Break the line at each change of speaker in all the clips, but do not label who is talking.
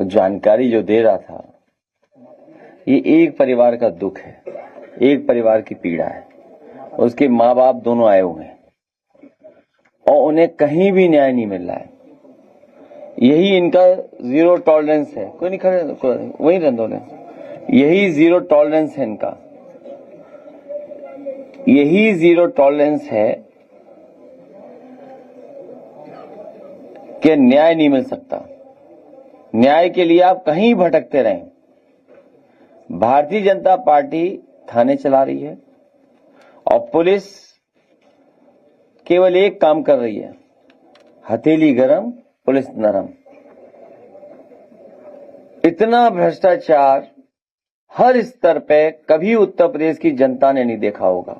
वो जानकारी जो दे रहा था, ये एक परिवार का दुख है, एक परिवार की पीड़ा है। उसके माँ बाप दोनों आए हुए हैं और उन्हें कहीं भी न्याय नहीं मिल रहा है। यही इनका जीरो टॉलरेंस है। कोई नहीं खड़े, वहीं रहने, यही जीरो टॉलरेंस है इनका, यही जीरो टॉलरेंस है कि न्याय नहीं मिल सकता। न्याय के लिए आप कहीं भटकते रहें। भारतीय जनता पार्टी थाने चला रही है और पुलिस केवल एक काम कर रही है, हथेली गरम पुलिस नरम। इतना भ्रष्टाचार हर स्तर पे कभी उत्तर प्रदेश की जनता ने नहीं देखा होगा।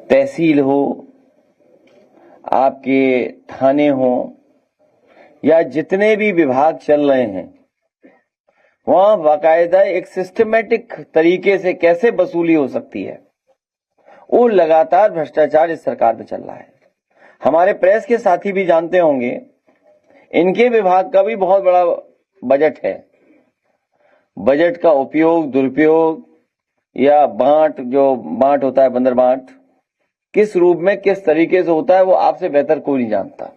तहसील हो, आपके थाने हो, या जितने भी विभाग चल रहे हैं, वहां बाकायदा एक सिस्टमेटिक तरीके से कैसे वसूली हो सकती है, वो लगातार भ्रष्टाचार इस सरकार में चल रहा है। हमारे प्रेस के साथी भी जानते होंगे, इनके विभाग का भी बहुत बड़ा बजट है। बजट का उपयोग, दुरुपयोग या जो बांट होता है, बंदर बांट, किस रूप में किस तरीके से होता है, वो आपसे बेहतर कोई नहीं जानता।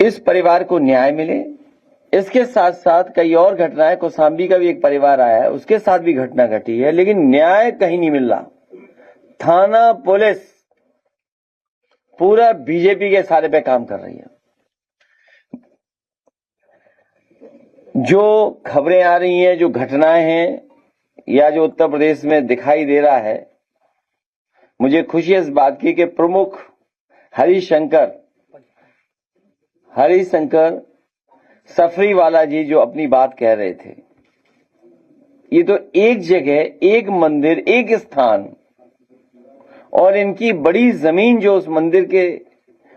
इस परिवार को न्याय मिले। इसके साथ साथ कई और घटनाएं, कौशांबी का भी एक परिवार आया है, उसके साथ भी घटना घटी है, लेकिन न्याय कहीं नहीं मिल रहा। थाना, पुलिस पूरा बीजेपी के सारे पे काम कर रही है। जो खबरें आ रही हैं, जो घटनाएं हैं, या जो उत्तर प्रदेश में दिखाई दे रहा है, मुझे खुशी है इस बात की कि प्रमुख हरिशंकर सफरीवाला जी जो अपनी बात कह रहे थे, ये तो एक जगह, एक मंदिर, एक स्थान, और इनकी बड़ी जमीन जो उस मंदिर के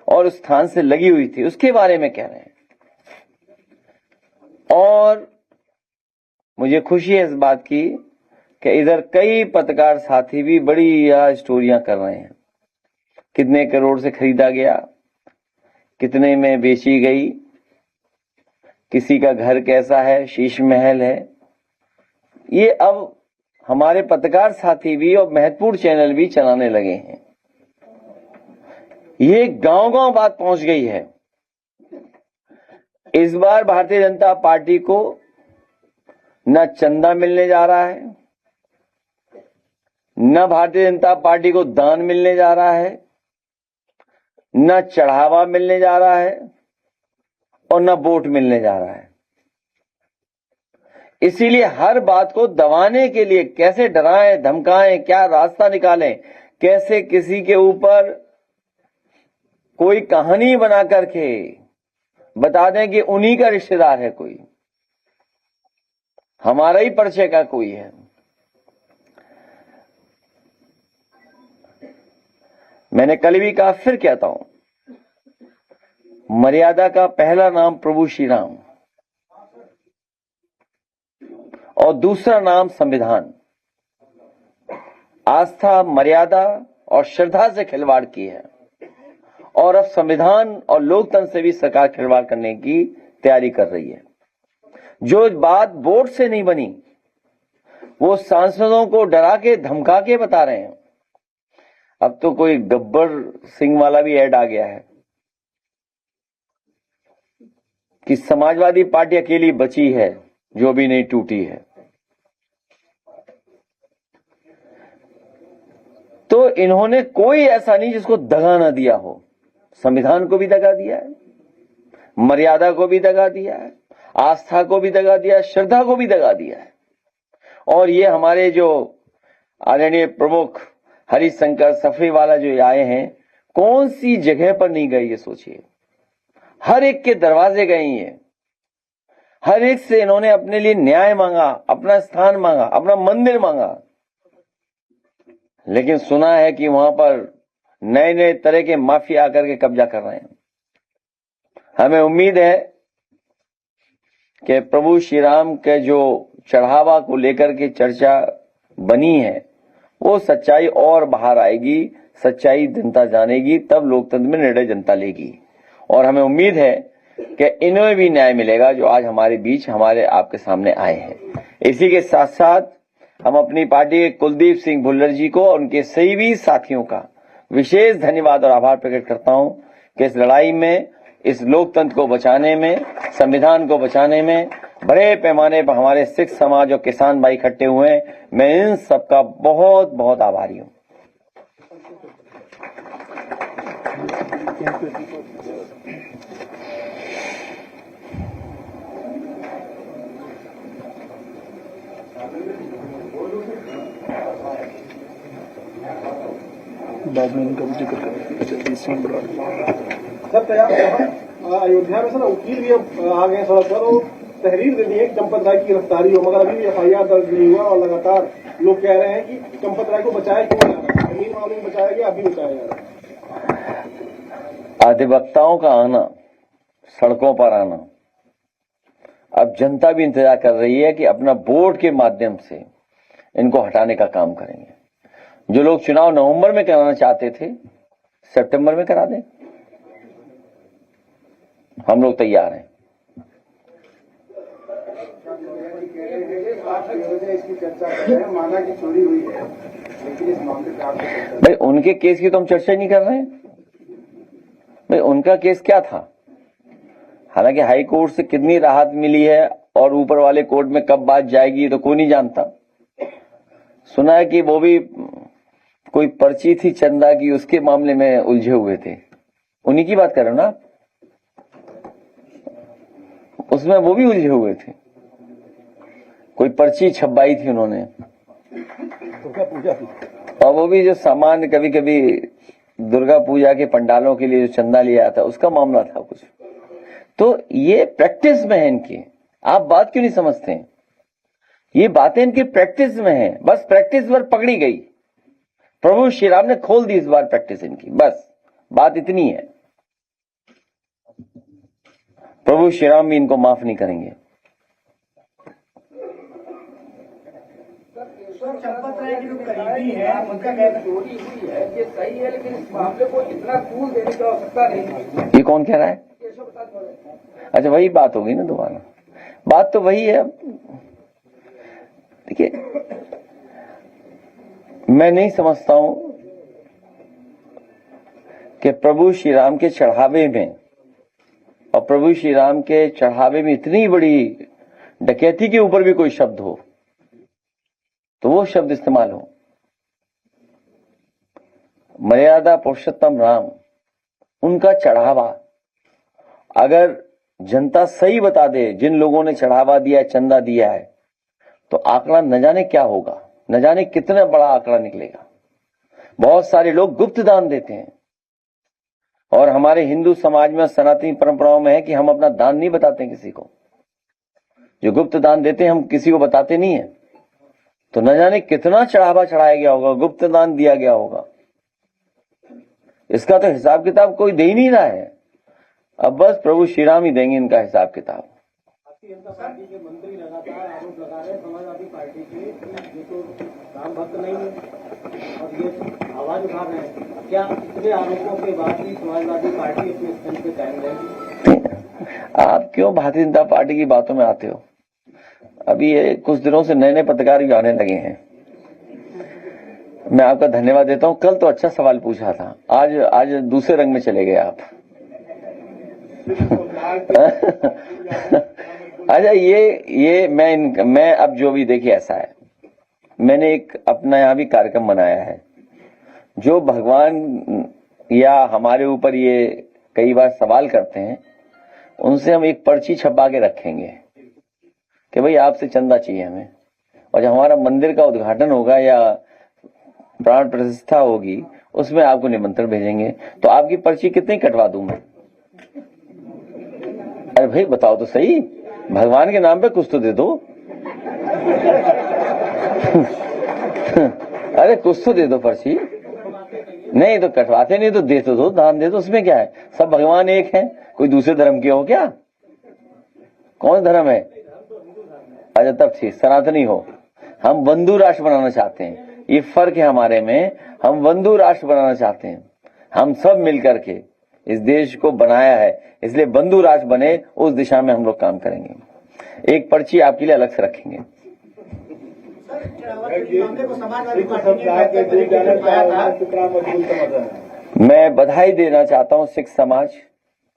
और उस स्थान से लगी हुई थी, उसके बारे में कह रहे हैं। और मुझे खुशी है इस बात की कि इधर कई पत्रकार साथी भी बड़ी स्टोरियां कर रहे हैं। कितने करोड़ से खरीदा गया, कितने में बेची गई, किसी का घर कैसा है, शीश महल है। ये अब हमारे पत्रकार साथी भी और महत्वपूर्ण चैनल भी चलाने लगे हैं। ये गांव-गांव बात पहुंच गई है। इस बार भारतीय जनता पार्टी को न चंदा मिलने जा रहा है, न भारतीय जनता पार्टी को दान मिलने जा रहा है, न चढ़ावा मिलने जा रहा है, और न वोट मिलने जा रहा है। इसीलिए हर बात को दबाने के लिए कैसे डराएं, धमकाएं, क्या रास्ता निकालें, कैसे किसी के ऊपर कोई कहानी बना करके बता दें कि उन्हीं का रिश्तेदार है कोई, हमारा ही परिचय का कोई है। मैंने कल भी कहा, फिर कहता हूं, मर्यादा का पहला नाम प्रभु श्री राम और दूसरा नाम संविधान। आस्था, मर्यादा और श्रद्धा से खिलवाड़ की है, और अब संविधान और लोकतंत्र से भी सरकार खिलवाड़ करने की तैयारी कर रही है। जो बात वोट से नहीं बनी, वो सांसदों को डरा के, धमका के बता रहे हैं। अब तो कोई गब्बर सिंह वाला भी ऐड आ गया है कि समाजवादी पार्टी अकेली बची है जो भी नहीं टूटी है। तो इन्होंने कोई ऐसा नहीं जिसको दगा ना दिया हो। संविधान को भी दगा दिया है, मर्यादा को भी दगा दिया है, आस्था को भी दगा दिया है, श्रद्धा को भी दगा दिया है। और ये हमारे जो आदरणीय प्रमुख हरिशंकर सफरीवाला जो आए हैं, कौन सी जगह पर नहीं गए, ये सोचिए। हर एक के दरवाजे गए हैं, हर एक से इन्होंने अपने लिए न्याय मांगा, अपना स्थान मांगा, अपना मंदिर मांगा। लेकिन सुना है कि वहां पर नए नए तरह के माफिया आकर के कब्जा कर रहे हैं। हमें उम्मीद है कि प्रभु श्री राम के जो चढ़ावा को लेकर के चर्चा बनी है, वो सच्चाई और बाहर आएगी, सच्चाई जनता जानेगी, तब लोकतंत्र में निर्णय जनता लेगी। और हमें उम्मीद है कि इन्हें भी न्याय मिलेगा जो आज हमारे बीच हमारे आपके सामने आए हैं। इसी के साथ साथ हम अपनी पार्टी के कुलदीप सिंह भुल्लर जी को और उनके सभी साथियों का विशेष धन्यवाद और आभार प्रकट करता हूं कि इस लड़ाई में, इस लोकतंत्र को बचाने में, संविधान को बचाने में बड़े पैमाने पर हमारे सिख समाज और किसान भाई इकट्ठे हुए हैं। मैं इन सबका बहुत बहुत आभारी हूं।
बाद में इनका भी जिक्र करेंगे।
अयोध्या में सर वकील भी अब आ गए सड़क पर और तहरीर दे दी है कि चंपत राय की गिरफ्तारी हो, मगर अभी भी FIR दर्ज नहीं हुआ और लगातार लोग कह रहे हैं कि चंपत राय को बचाया क्यों जा रहा है। जमीन मामले में बचाया गया, अभी बचाया जा रहा है।
अधिवक्ताओं का आना, सड़कों पर आना, अब जनता भी इंतजार कर रही है कि अपना वोट के माध्यम से इनको हटाने का काम करेंगे। जो लोग चुनाव नवंबर में कराना चाहते थे, सितंबर में करा दें, हम लोग तैयार हैं।
इसकी चर्चा कर रहे हैं, माना कि चोरी हुई है, लेकिन इस मामले पे
भाई उनके केस की तो हम चर्चा नहीं कर रहे हैं। भाई उनका केस क्या था? हालांकि हाई कोर्ट से कितनी राहत मिली है और ऊपर वाले कोर्ट में कब बात जाएगी तो कोई नहीं जानता। सुना है कि वो भी कोई पर्ची थी चंदा की, उसके मामले में उलझे हुए थे। उन्हीं की बात कर रहे हो ना? उसमें वो भी उलझे हुए थे। कोई पर्ची छपाई थी उन्होंने,
दुर्गा पूजा थी,
और वो भी जो सामान कभी कभी दुर्गा पूजा के पंडालों के लिए जो चंदा लिया था, उसका मामला था कुछ। तो ये प्रैक्टिस में है इनकी। आप बात क्यों नहीं समझते हैं? ये बातें इनकी प्रैक्टिस में है। बस प्रैक्टिस पर पकड़ी गई। प्रभु श्री राम ने खोल दी इस बार प्रैक्टिस इनकी। बस बात इतनी है। प्रभु श्री राम भी इनको माफ नहीं करेंगे।
चंपत राय की जो करीबी है, उनका कहना चोरी हुई है, ये सही है, लेकिन इस मामले को इतना तूल देने की आवश्यकता नहीं।
ये कौन कह रहा है? अच्छा, वही बात होगी ना दोबारा। बात तो वही है। देखिए, मैं नहीं समझता हूं कि प्रभु श्री राम के चढ़ावे में, और प्रभु श्री राम के चढ़ावे में इतनी बड़ी डकैती के ऊपर भी कोई शब्द हो तो वो शब्द इस्तेमाल हो। मर्यादा पुरुषोत्तम राम, उनका चढ़ावा अगर जनता सही बता दे, जिन लोगों ने चढ़ावा दिया, चंदा दिया है, तो आंकड़ा न जाने क्या होगा, न जाने कितना बड़ा आंकड़ा निकलेगा। बहुत सारे लोग गुप्त दान देते हैं, और हमारे हिंदू समाज में, सनातनी परंपराओं में है कि हम अपना दान नहीं बताते किसी को। जो गुप्त दान देते हैं हम किसी को बताते नहीं है। तो न जाने कितना चढ़ावा चढ़ाया गया होगा, गुप्त दान दिया गया होगा। इसका तो हिसाब किताब कोई दे ही नहीं रहा है। अब बस प्रभु श्री राम ही देंगे इनका हिसाब किताब।
भारतीय जनता पार्टी के मंत्री लगातार आरोप लगा रहे हैं समाजवादी पार्टी के कि ये तो राम भक्त नहीं है, और ये आवाज उठा रहे हैं। क्या इतने आरोपों के बाद भी समाजवादी पार्टी अपने स्थान पे कायम रहेगी?
आप क्यों भारतीय जनता पार्टी की बातों में आते हो? अभी ये कुछ दिनों से नए नए पत्रकार भी आने लगे हैं। मैं आपका धन्यवाद देता हूं। कल तो अच्छा सवाल पूछा था, आज दूसरे रंग में चले गए आप। अच्छा, ये मैं अब जो भी, देखिए ऐसा है, मैंने एक अपना यहां भी कार्यक्रम बनाया है। जो भगवान या हमारे ऊपर ये कई बार सवाल करते हैं, उनसे हम एक पर्ची छपा के रखेंगे कि भाई आपसे चंदा चाहिए हमें, और जब हमारा मंदिर का उद्घाटन होगा या प्राण प्रतिष्ठा होगी, उसमें आपको निमंत्रण भेजेंगे। तो आपकी पर्ची कितनी कटवा दूं मैं? अरे भाई बताओ तो सही, भगवान के नाम पे कुछ तो दे दो। अरे कुछ तो दे दो पर्ची। नहीं तो कटवाते नहीं तो दे तो दो, दान दे दो, उसमें क्या है? सब भगवान एक है, कोई दूसरे धर्म के हो क्या? कौन धर्म है? अच्छा तब ठीक, सनातनी हो। हम बंधु राष्ट्र बनाना चाहते हैं, ये फर्क है हमारे में। हम बंधु राष्ट्र बनाना चाहते हैं। हम सब मिलकर के इस देश को बनाया है, इसलिए बंधु राष्ट्र बने, उस दिशा में हम लोग काम करेंगे। एक पर्ची आपके लिए अलग से रखेंगे। मैं बधाई देना चाहता हूं सिख समाज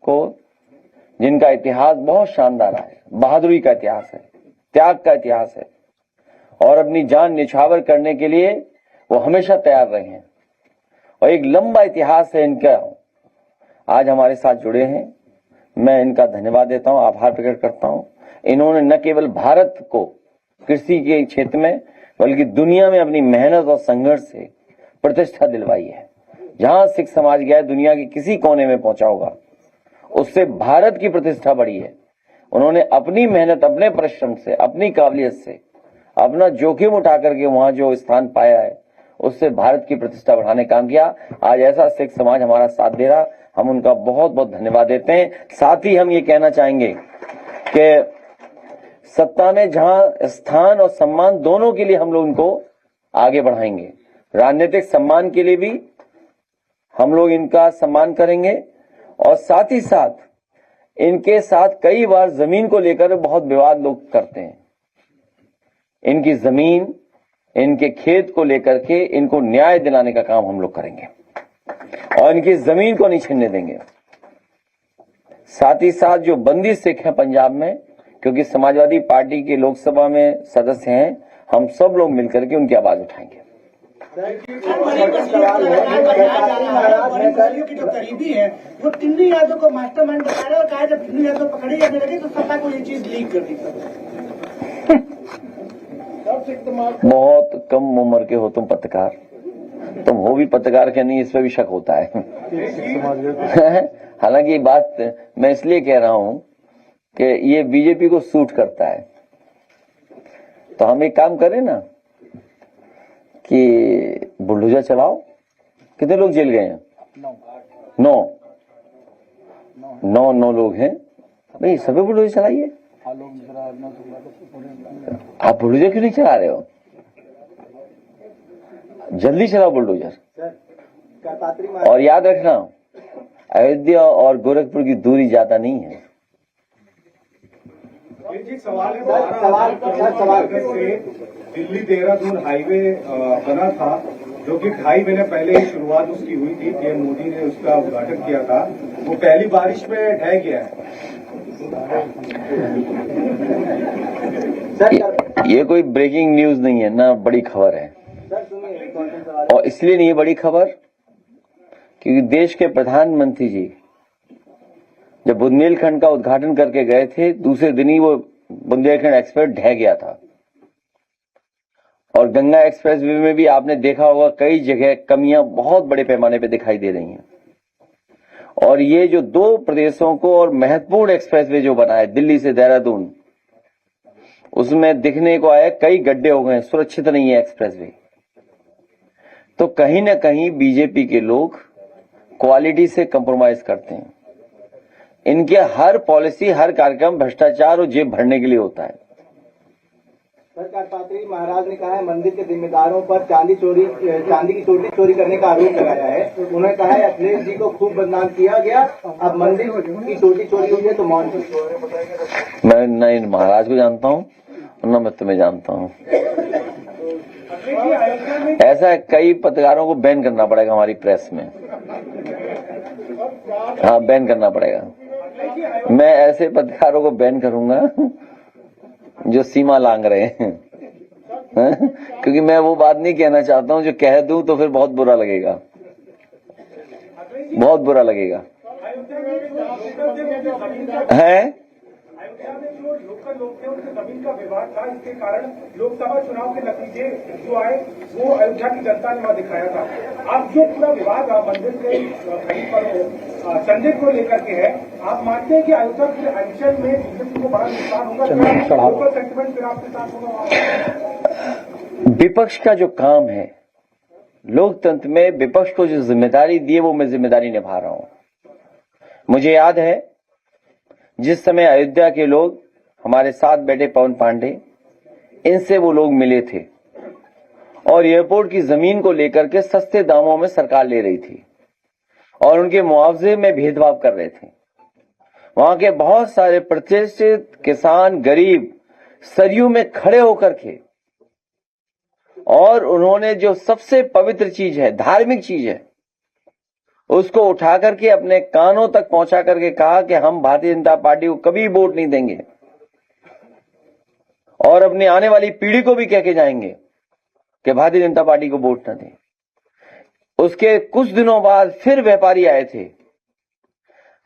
को, जिनका इतिहास बहुत शानदार है, बहादुरी का इतिहास है, त्याग का इतिहास है, और अपनी जान निछावर करने के लिए वो हमेशा तैयार रहे हैं, और एक लंबा इतिहास है इनका। आज हमारे साथ जुड़े हैं, मैं इनका धन्यवाद देता हूं, आभार प्रकट करता हूं। इन्होंने न केवल भारत को कृषि के क्षेत्र में बल्कि दुनिया में अपनी मेहनत और संघर्ष से प्रतिष्ठा दिलवाई है। जहां सिख समाज गया, दुनिया के किसी कोने में पहुंचा होगा, उससे भारत की प्रतिष्ठा बढ़ी है। उन्होंने अपनी मेहनत, अपने परिश्रम से, अपनी काबिलियत से, अपना जोखिम उठा करके वहां जो स्थान पाया है, उससे भारत की प्रतिष्ठा बढ़ाने काम किया। आज ऐसा सिख समाज हमारा साथ दे रहा, हम उनका बहुत बहुत धन्यवाद देते हैं। साथ ही हम ये कहना चाहेंगे कि सत्ता में जहां स्थान और सम्मान दोनों के लिए हम लोग इनको आगे बढ़ाएंगे, राजनीतिक सम्मान के लिए भी हम लोग इनका सम्मान करेंगे, और साथ ही साथ इनके साथ कई बार जमीन को लेकर बहुत विवाद लोग करते हैं। इनकी जमीन, इनके खेत को लेकर के इनको न्याय दिलाने का काम हम लोग करेंगे, और इनकी जमीन को नहीं छीनने देंगे। साथ ही साथ जो बंदी सिख हैं पंजाब में, क्योंकि समाजवादी पार्टी के लोकसभा में सदस्य हैं, हम सब लोग मिलकर के उनकी आवाज उठाएंगे।
की जो करीबी है वो टिल्ली यादव को मास्टरमाइंड बता रहे और कहा जब टिल्ली यादव पकड़े जाने लगे तो सत्ता को ये चीज लीक कर दी।
बहुत कम उम्र के हो तुम पत्रकार, तुम हो भी पत्रकार के नहीं, इस पर भी शक होता है। हालांकि ये बात मैं इसलिए कह रहा हूं कि ये बीजेपी को सूट करता है, तो हम एक काम करें ना कि बुलडोजर चलाओ। कितने लोग जेल गए हैं? 9 लोग हैं भाई, सभी बुलडोजर चलाइए। आप बुलडोजर क्यों नहीं चला रहे हो? जल्दी चलाओ बुलडोजर। और याद रखना, अयोध्या और गोरखपुर की दूरी ज्यादा नहीं है।
सवाल से दिल्ली देहरादून हाईवे बना था, जो कि 2.5 महीने पहले ही शुरुआत उसकी हुई थी, पीएम मोदी ने उसका उद्घाटन किया था। वो पहली बारिश में ढह गया है।
ये कोई ब्रेकिंग न्यूज नहीं है ना, बड़ी खबर है। और इसलिए नहीं है बड़ी खबर क्योंकि देश के प्रधानमंत्री जी जब बुंदेलखंड का उद्घाटन करके गए थे, दूसरे दिन ही वो बुंदेलखंड एक्सप्रेस ढह गया था। और गंगा एक्सप्रेस वे में भी आपने देखा होगा कई जगह कमियां बहुत बड़े पैमाने पे दिखाई दे रही हैं। और ये जो 2 प्रदेशों को और महत्वपूर्ण एक्सप्रेस वे जो बना है दिल्ली से देहरादून, उसमें दिखने को आया कई गड्ढे हो गए, सुरक्षित नहीं है एक्सप्रेस वे। तो कहीं ना कहीं बीजेपी के लोग क्वालिटी से कंप्रोमाइज करते हैं। इनके हर पॉलिसी, हर कार्यक्रम भ्रष्टाचार और जेब भरने के लिए होता है।
सरकार पात्री महाराज ने कहा है मंदिर के जिम्मेदारों पर चांदी की चोटी चोरी करने का आरोप लगाया है। उन्होंने कहा है अखिलेश जी को खूब बदनाम किया गया, अब मंदिर की चोटी चोरी हुई है तो मौन।
मैं न इन महाराज को जानता हूँ न मैं तुम्हें जानता हूँ। ऐसा है, कई पत्रकारों को बैन करना पड़ेगा हमारी प्रेस में। हाँ, बैन करना पड़ेगा। मैं ऐसे पत्रकारों को बैन करूंगा जो सीमा लांघ रहे हैं। क्योंकि मैं वो बात नहीं कहना चाहता हूं जो कह दूं तो फिर बहुत बुरा लगेगा, बहुत बुरा लगेगा। है
लोकल लोग थे, उनसे जमीन का विवाद था, इसके कारण लोकसभा चुनाव के नतीजे जो आए वो अयोध्या की जनता ने वहां दिखाया था। अब जो पूरा विवाद मंदिर के खरीद पर संजय को लेकर के है, आप मानते हैं कि अयोध्या के इलेक्शन में बीजेपी को बड़ा नुकसान होगा? लोकल सेंटिमेंट फिर आपके साथ होगा?
विपक्ष का जो काम है, लोकतंत्र में विपक्ष को जो जिम्मेदारी दी है वो मैं जिम्मेदारी निभा रहा हूं। मुझे याद है जिस समय अयोध्या के लोग हमारे साथ बैठे पवन पांडे, इनसे वो लोग मिले थे और एयरपोर्ट की जमीन को लेकर के सस्ते दामों में सरकार ले रही थी। और उनके मुआवजे में भेदभाव कर रहे थे। वहां के बहुत सारे प्रतिष्ठित किसान गरीब सरयू में खड़े होकर के, और उन्होंने जो सबसे पवित्र चीज है, धार्मिक चीज है, उसको उठा करके अपने कानों तक पहुंचा करके कहा कि हम भारतीय जनता पार्टी को कभी वोट नहीं देंगे, और अपनी आने वाली पीढ़ी को भी कह के जाएंगे कि भारतीय जनता पार्टी को वोट न दें। उसके कुछ दिनों बाद फिर व्यापारी आए थे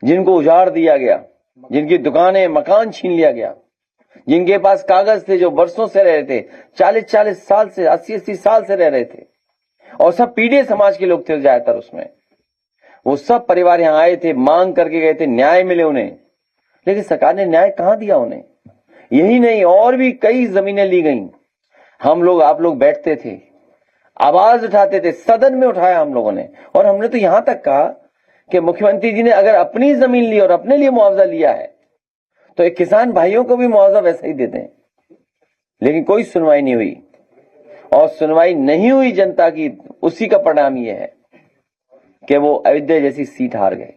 जिनको उजाड़ दिया गया, जिनकी दुकानें मकान छीन लिया गया, जिनके पास कागज थे, जो वर्षों से रह रहे थे, 40-40 साल से, 80-80 साल से रह रहे थे, और सब पीढ़ी समाज के लोग थे ज्यादातर उसमें। वो सब परिवार यहां आए थे, मांग करके गए थे, न्याय मिले उन्हें, लेकिन सरकार ने न्याय कहां दिया उन्हें। यही नहीं, और भी कई जमीनें ली गई। हम लोग, आप लोग बैठते थे, आवाज उठाते थे, सदन में उठाया हम लोगों ने, और हमने तो यहां तक कहा कि मुख्यमंत्री जी ने अगर अपनी जमीन ली और अपने लिए मुआवजा लिया है तो एक किसान भाइयों को भी मुआवजा वैसा ही दे दें। लेकिन कोई सुनवाई नहीं हुई, और सुनवाई नहीं हुई जनता की, उसी का परिणाम यह है कि वो अयोध्या जैसी सीट हार गए।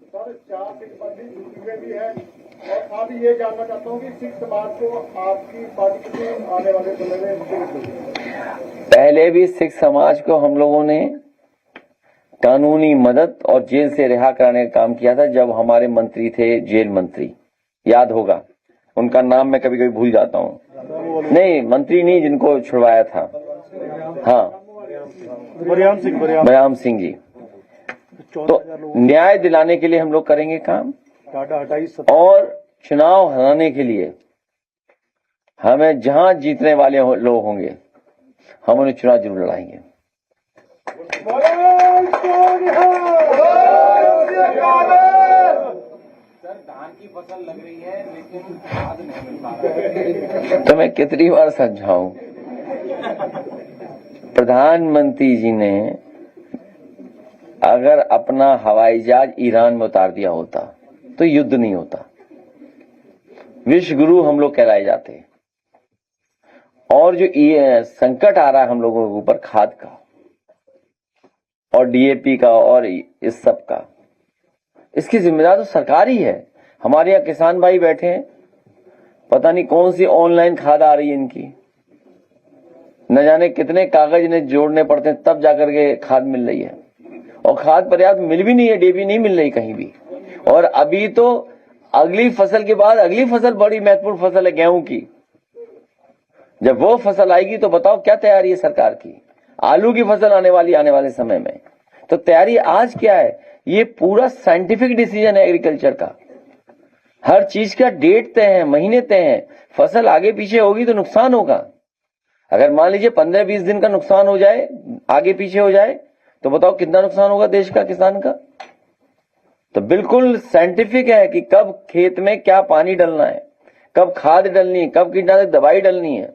सर 4 सीट पर भी यूपी में भी है, और आप ये जानना चाहता हूँ कि सिख समाज को आपकी पार्टी के आने वाले समय में
पहले भी सिख समाज को हम लोगों ने कानूनी मदद और जेल से रिहा कराने का काम किया था, जब हमारे मंत्री थे जेल मंत्री, याद होगा उनका नाम मैं कभी कभी भूल जाता हूँ। नहीं, मंत्री नहीं, जिनको छुड़वाया था, हाँ, बलराम सिंह जी। तो न्याय दिलाने के लिए हम लोग करेंगे काम, और चुनाव हराने के लिए हमें जहां जीतने वाले लोग होंगे हम उन्हें चुनाव जरूर लड़ाएंगे।
सर धान की फसल लग रही है लेकिन खाद नहीं मिल पा रहा है।
तो मैं कितनी बार समझाऊं, प्रधानमंत्री जी ने अगर अपना हवाई जहाज ईरान में उतार दिया होता तो युद्ध नहीं होता। विश्व गुरु हम लोग कहलाए जाते, और जो संकट आ रहा है हम लोगों के ऊपर खाद का और डीएपी का और इस सब का, इसकी जिम्मेदार तो सरकार ही है। हमारे यहाँ किसान भाई बैठे हैं, पता नहीं कौन सी ऑनलाइन खाद आ रही है इनकी, न जाने कितने कागज इन्हें जोड़ने पड़ते हैं तब जाकर के खाद मिल रही है, और खाद पर्याप्त मिल भी नहीं है, डीएपी नहीं मिल रही कहीं भी। और अभी तो अगली फसल के बाद अगली फसल बड़ी महत्वपूर्ण फसल है गेहूं की, जब वो फसल आएगी तो बताओ क्या तैयारी है सरकार की। आलू की फसल आने वाले समय में, तो तैयारी आज क्या है। ये पूरा साइंटिफिक डिसीजन है एग्रीकल्चर का, हर चीज का डेट तय है, महीने तय है। फसल आगे पीछे होगी तो नुकसान होगा। अगर मान लीजिए 15-20 दिन का नुकसान हो जाए, आगे पीछे हो जाए, तो बताओ कितना नुकसान होगा देश का, किसान का। तो बिल्कुल साइंटिफिक है कि कब खेत में क्या पानी डालना है, कब खाद डालनी है, कब कीटनाशक दवाई डालनी है।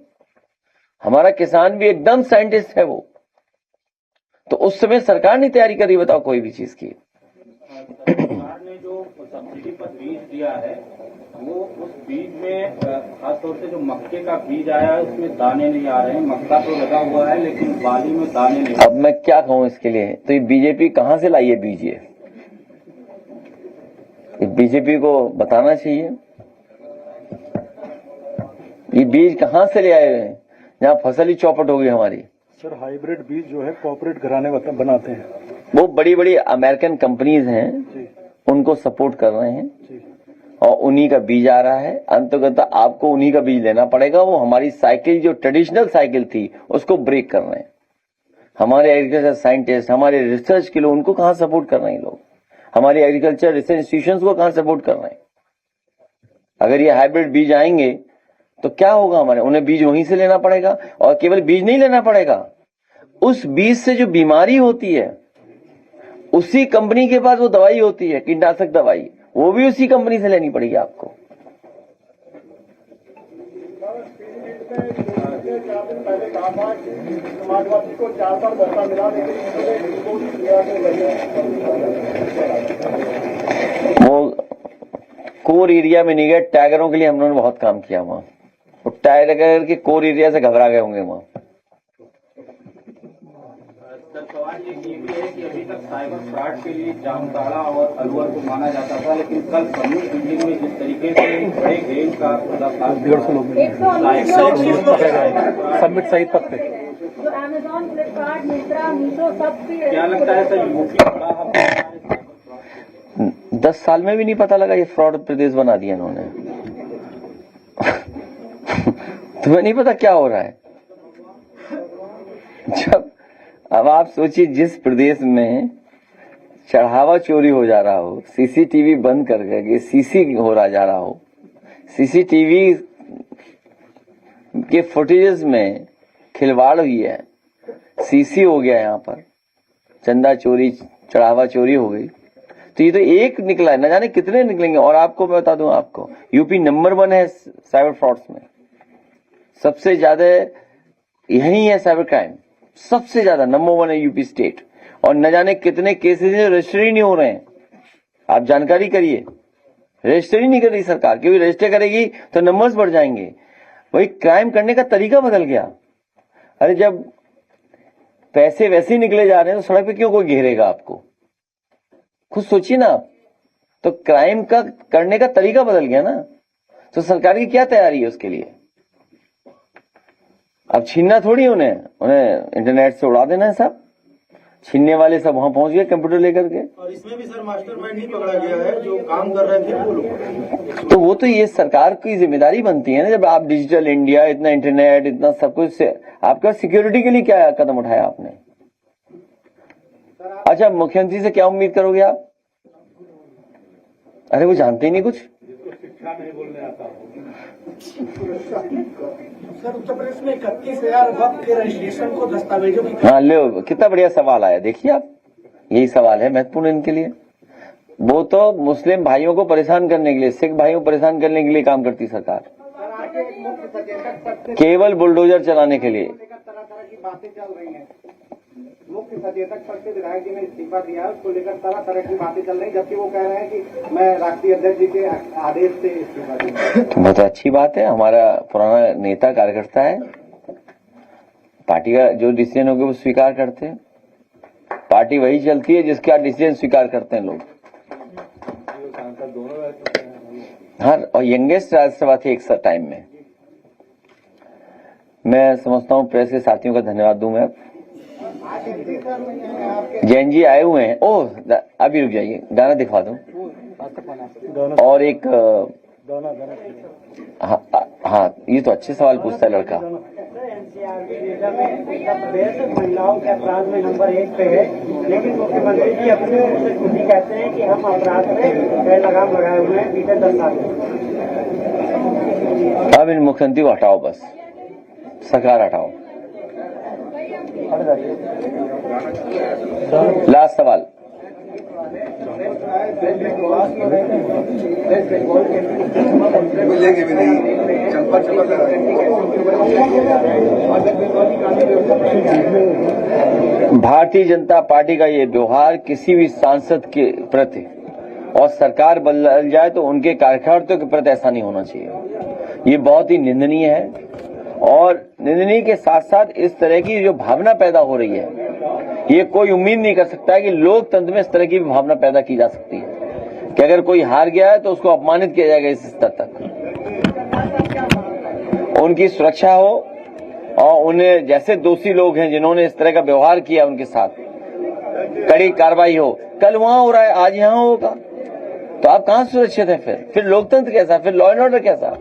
हमारा किसान भी एकदम साइंटिस्ट है वो। तो उस समय सरकार नहीं तैयारी करी, बताओ कोई भी चीज की।
सरकार ने जो सब्सिडी पर बीज दिया है वो उस बीज में खासतौर से जो मक्के का बीज आया है उसमें दाने नहीं आ रहे हैं। मक्का तो लगा हुआ है लेकिन बाली में दाने नहीं।
अब मैं क्या कहूं इसके लिए, तो ये बीजेपी कहां से लाई है बीज, ये बीजेपी को बताना चाहिए ये बीज कहां से ले आए हैं जहां फसल ही चौपट हो गई हमारी।
सर हाइब्रिड बीज जो है कॉर्पोरेट घराने बनाते हैं,
वो बड़ी बड़ी अमेरिकन कंपनीज हैं, उनको सपोर्ट कर रहे हैं, और उन्हीं का बीज आ रहा है। अंततः आपको उन्हीं का बीज लेना पड़ेगा। वो हमारी साइकिल जो ट्रेडिशनल साइकिल थी उसको ब्रेक कर रहे हैं। हमारे एग्रीकल्चर साइंटिस्ट, हमारे रिसर्च के लोग, उनको कहां सपोर्ट कर रहे हैं लोग, हमारे एग्रीकल्चर रिसर्च इंस्टीट्यूशंस को कहां सपोर्ट कर रहे हैं। अगर ये हाइब्रिड बीज आएंगे तो क्या होगा हमारे, उन्हें बीज वहीं से लेना पड़ेगा। और केवल बीज नहीं लेना पड़ेगा, उस बीज से जो बीमारी होती है उसी कंपनी के पास वो दवाई होती है, कीटनाशक दवाई, वो भी उसी कंपनी से लेनी पड़ेगी आपको।
4 दिन पहले कहा था कि समाजवादी को 4 बार मौका मिला,
वो कोर एरिया में नहीं गए, टाइगरों के लिए हम लोगों ने बहुत काम किया वहां। वो टाइगर के कोर एरिया से घबरा गए होंगे वहां।
बात ये भी है कि अभी तक साइबर फ्रॉड के लिए जामताड़ा और अलवर को माना जाता था, लेकिन कल समूह बिल्डिंग में जिस तरीके से बड़े गेम का
सबमिट सही तक थे।
जो अमेजॉन, फ्लिपकार्ट, मिंत्रा, मीशो सब
क्या लगता है सर यूपी बड़ा हम
10 साल में भी नहीं पता लगा ये फ्रॉड प्रदेश बना दिया इन्होंने। तुम्हें नहीं पता क्या हो रहा है? जब अब आप सोचिए जिस प्रदेश में चढ़ावा चोरी हो जा रहा हो, सीसीटीवी बंद करके सीसी हो रहा जा रहा हो, सीसीटीवी के फुटेजेस में खिलवाड़ हुई है, सीसी हो गया यहाँ पर, चंदा चोरी, चढ़ावा चोरी हो गई, तो ये तो एक निकला है, न जाने कितने निकलेंगे। और आपको मैं बता दूं, आपको यूपी नंबर 1 है साइबर फ्रॉड्स में, सबसे ज्यादा यही है साइबर क्राइम, सबसे ज्यादा नंबर 1 है यूपी स्टेट। और न जाने कितने केसेस रजिस्टर ही नहीं हो रहे हैं। आप जानकारी करिए, रजिस्टर ही नहीं कर रही सरकार, क्योंकि रजिस्टर करेगी तो नंबर्स बढ़ जाएंगे। वही क्राइम करने का तरीका बदल गया। अरे जब पैसे वैसे ही निकले जा रहे हैं तो सड़क पे क्यों कोई घेरेगा आपको? खुद सोचिए ना आप। तो क्राइम का करने का तरीका बदल गया ना, तो सरकार की क्या तैयारी है उसके लिए? अब छीनना थोड़ी उन्हें इंटरनेट से उड़ा देना है सब। छीनने वाले सब वहां पहुंच गए कंप्यूटर लेकर के।
और इसमें भी सर मास्टरमाइंड ही पकड़ा गया है, जो काम कर रहे थे वो लोग।
तो वो तो ये सरकार की जिम्मेदारी बनती है ना, जब आप डिजिटल इंडिया, इतना इंटरनेट, इतना सब कुछ से आपका सिक्योरिटी के लिए क्या कदम उठाया आपने? अच्छा, मुख्यमंत्री से क्या उम्मीद करोगे आप? अरे वो जानते ही नहीं कुछ।
शिक्षा नहीं बोलने आता।
सर उत्तर प्रदेश में 31,000 वक्फ के रजिस्ट्रेशन को दस्तावेजों की।
हाँ लो, कितना बढ़िया सवाल आया। देखिए आप, यही सवाल है महत्वपूर्ण इनके लिए। वो तो मुस्लिम भाइयों को परेशान करने के लिए, सिख भाइयों को परेशान करने के लिए काम करती सरकार, केवल बुलडोजर चलाने के लिए।
तरह तरह की बातें चल रही हैं। मुख्य सचेतक पद से विधायक जी ने इस्तीफा दिया, उसको लेकर तरह तरह की बातें चल रही, जबकि वो कह रहे हैं कि मैं राष्ट्रीय अध्यक्ष जी के आदेश से इस्तीफा दिया।
तो बहुत अच्छी बात है। हमारा पुराना नेता कार्यकर्ता है, पार्टी का जो डिसीजन होगा वो स्वीकार करते हैं। पार्टी वही चलती है जिसका डिसीजन स्वीकार करते हैं लोग। हाँ, और यंगेस्ट राज्यसभा थे एक टाइम में। मैं समझता हूँ प्रेस के साथियों का धन्यवाद दूं मैं। जैन जी आए हुए हैं। ओह, अभी रुक जाइए, गाना दिखा दूं। और एक हाँ, ये तो अच्छे सवाल पूछता है लड़का।
महिलाओं के अपराध में नंबर 1 पे है, लेकिन मुख्यमंत्री जी अपने मुंह से खुद ही कहते हैं कि हम अपराध में लगाम लगाए हुए हैं बीते 10 साल में।
अब इन मुख्यमंत्री को हटाओ, बस सरकार हटाओ। लास्ट सवाल। भारतीय जनता पार्टी का ये व्यवहार किसी भी सांसद के प्रति, और सरकार बदल जाए तो उनके कार्यकर्ताओं के प्रति ऐसा नहीं होना चाहिए। ये बहुत ही निंदनीय है। और निंदनीय के साथ साथ इस तरह की जो भावना पैदा हो रही है, ये कोई उम्मीद नहीं कर सकता है कि लोकतंत्र में इस तरह की भावना पैदा की जा सकती है कि अगर कोई हार गया है तो उसको अपमानित किया जाएगा इस स्तर तक। उनकी सुरक्षा हो और उन्हें जैसे दोषी लोग हैं जिन्होंने इस तरह का व्यवहार किया उनके साथ कड़ी कार्रवाई हो। कल वहां हो रहा है, आज यहां होगा, तो आप कहां सुरक्षित है? फिर लोकतंत्र कैसा, फिर लॉ एंड ऑर्डर कैसा?